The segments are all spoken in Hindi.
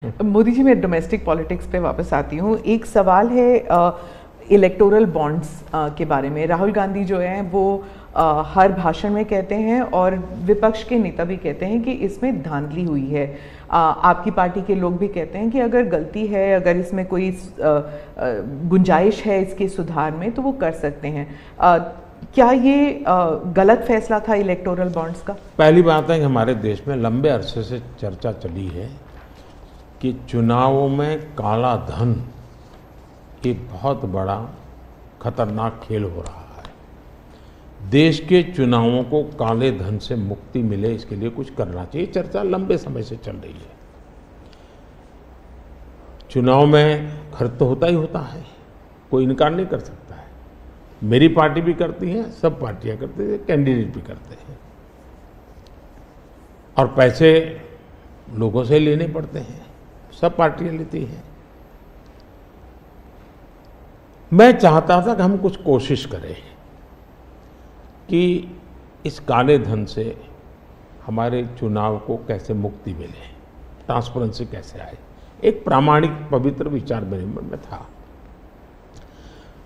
मोदी जी, मैं डोमेस्टिक पॉलिटिक्स पे वापस आती हूँ। एक सवाल है इलेक्टोरल बॉन्ड्स के बारे में। राहुल गांधी जो हैं वो हर भाषण में कहते हैं और विपक्ष के नेता भी कहते हैं कि इसमें धांधली हुई है। आपकी पार्टी के लोग भी कहते हैं कि अगर गलती है, अगर इसमें कोई गुंजाइश है इसके सुधार में तो वो कर सकते हैं। क्या ये गलत फैसला था इलेक्टोरल बॉन्ड्स का? पहली बात है कि हमारे देश में लंबे अरसे से चर्चा चली है कि चुनावों में काला धन एक बहुत बड़ा खतरनाक खेल हो रहा है। देश के चुनावों को काले धन से मुक्ति मिले, इसके लिए कुछ करना चाहिए। चर्चा लंबे समय से चल रही है। चुनाव में खर्च तो होता ही होता है, कोई इनकार नहीं कर सकता है। मेरी पार्टी भी करती है, सब पार्टियां करती हैं, कैंडिडेट भी करते हैं, और पैसे लोगों से लेने पड़ते हैं, सब पार्टियां लेती हैं। मैं चाहता था कि हम कुछ कोशिश करें कि इस काले धन से हमारे चुनाव को कैसे मुक्ति मिले, ट्रांसपेरेंसी कैसे आए। एक प्रामाणिक पवित्र विचार मेरे मन में था।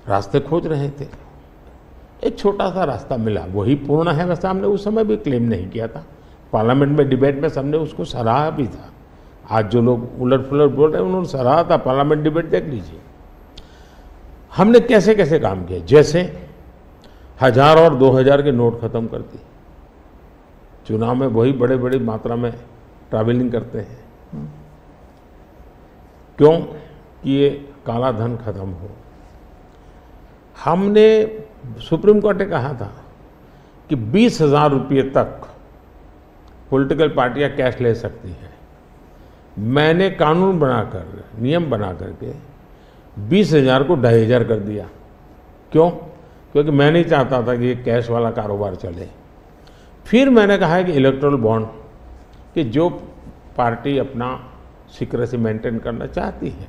रास्ते खोज रहे थे, एक छोटा सा रास्ता मिला, वही पूर्ण है। वैसे हमने उस समय भी क्लेम नहीं किया था, पार्लियामेंट में डिबेट में सबने उसको सराहा भी था। आज जो लोग उलट पुलट बोल रहे हैं उन्होंने सराहा था, पार्लियामेंट डिबेट देख लीजिए। हमने कैसे कैसे काम किया, जैसे 1000 और 2000 के नोट खत्म कर दिए। चुनाव में वही बड़े बड़ी मात्रा में ट्रैवलिंग करते हैं, क्यों कि ये काला धन खत्म हो। हमने सुप्रीम कोर्ट ने कहा था कि 20,000 रुपये तक पॉलिटिकल पार्टियां कैश ले सकती हैं। मैंने कानून बनाकर, नियम बना करके 20,000 को 2,500 कर दिया। क्यों? क्योंकि मैं नहीं चाहता था कि ये कैश वाला कारोबार चले। फिर मैंने कहा है कि इलेक्टोरल बॉन्ड, कि जो पार्टी अपना सीक्रेसी मेंटेन करना चाहती है।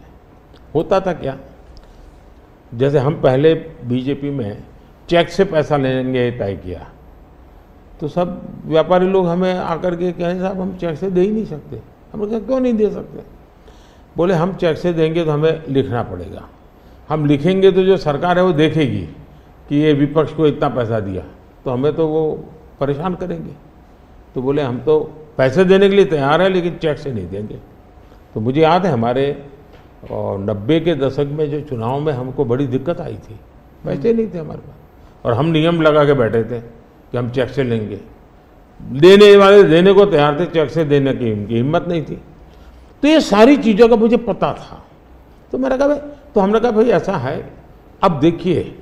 होता था क्या, जैसे हम पहले बीजेपी में चेक से पैसा लेंगे तय किया, तो सब व्यापारी लोग हमें आकर के कहें साहब हम चेक से दे ही नहीं सकते। हमने कहा क्यों नहीं दे सकते? बोले हम चेक से देंगे तो हमें लिखना पड़ेगा, हम लिखेंगे तो जो सरकार है वो देखेगी कि ये विपक्ष को इतना पैसा दिया, तो हमें तो वो परेशान करेंगे। तो बोले हम तो पैसे देने के लिए तैयार है लेकिन चेक से नहीं देंगे। तो मुझे याद है हमारे 90 के दशक में जो चुनाव में हमको बड़ी दिक्कत आई थी, पैसे नहीं थे हमारे पास, और हम नियम लगा के बैठे थे कि हम चेक से लेंगे। देने वाले देने को तैयार थे, चेक से देने की उनकी हिम्मत नहीं थी। तो ये सारी चीज़ों का मुझे पता था। तो मैंने कहा भाई, तो हमने कहा भाई ऐसा है, अब देखिए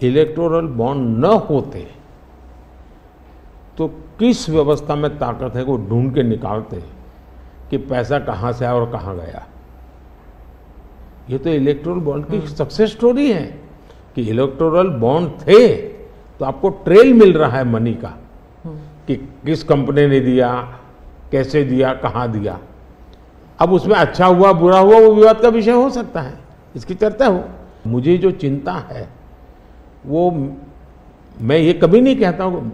इलेक्टोरल बॉन्ड न होते तो किस व्यवस्था में ताकत है वो ढूंढ के निकालते कि पैसा कहाँ से आया और कहाँ गया। ये तो इलेक्टोरल बॉन्ड की सक्सेस स्टोरी है कि इलेक्टोरल बॉन्ड थे तो आपको ट्रेल मिल रहा है मनी का, कि किस कंपनी ने दिया, कैसे दिया, कहाँ दिया। अब उसमें अच्छा हुआ बुरा हुआ वो विवाद का विषय हो सकता है, इसकी चर्चा हो। मुझे जो चिंता है वो, मैं ये कभी नहीं कहता हूँ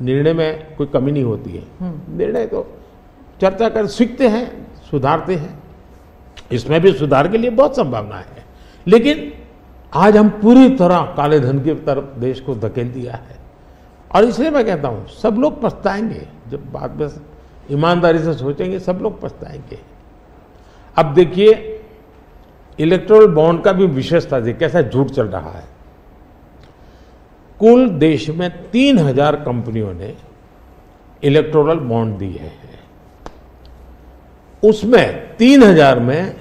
निर्णय में कोई कमी नहीं होती है। निर्णय तो चर्चा कर सीखते हैं, सुधारते हैं। इसमें भी सुधार के लिए बहुत संभावना है, लेकिन आज हम पूरी तरह काले धन की तरफ देश को धकेल दिया है। और इसलिए मैं कहता हूँ सब लोग पछताएंगे, जब बाद में ईमानदारी से सोचेंगे सब लोग पछताएंगे। अब देखिए इलेक्टोरल बॉन्ड का भी विशेषता थी, कैसा झूठ चल रहा है। कुल देश में 3000 कंपनियों ने इलेक्टोरल बॉन्ड दिए हैं। उसमें 3000 में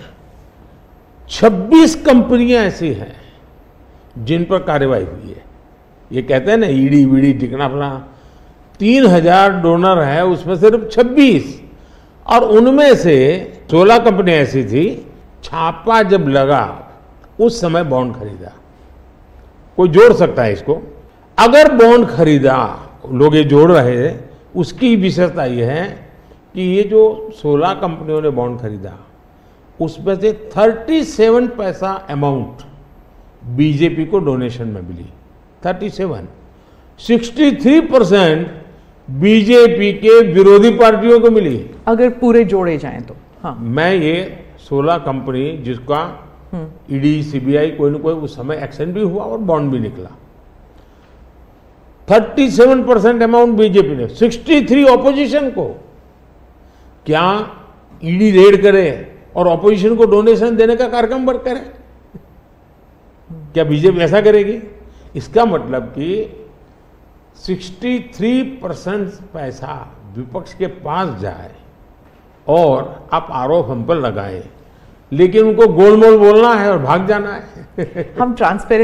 26 कंपनियां ऐसी हैं जिन पर कार्रवाई हुई है। ये कहते हैं ना ईडी वीडी टिकना फला, 3000 डोनर है, उसमें सिर्फ 26, और उनमें से 16 कंपनियां ऐसी थी छापा जब लगा उस समय बॉन्ड खरीदा। कोई जोड़ सकता है इसको, अगर बॉन्ड खरीदा, लोग ये जोड़ रहे हैं, उसकी विशेषता ये है कि ये जो 16 कंपनियों ने बॉन्ड खरीदा उसमें से 37 पैसा अमाउंट बीजेपी को डोनेशन में मिली। 63% बीजेपी के विरोधी पार्टियों को मिली। अगर पूरे जोड़े जाएं तो हाँ। मैं ये 16 कंपनी जिसका ईडी सीबीआई कोई न कोई उस समय एक्शन भी हुआ और बॉन्ड भी निकला, 37% अमाउंट बीजेपी ने, 63 ऑपोजिशन को। क्या ईडी रेड करे और ऑपोजिशन को डोनेशन देने का कार्यक्रम वर्क करे? क्या बीजेपी ऐसा करेगी? इसका मतलब कि 63% पैसा विपक्ष के पास जाए और आप आरोप हम पर लगाएं, लेकिन उनको गोलमोल बोलना है और भाग जाना है। हम ट्रांसपेरेंट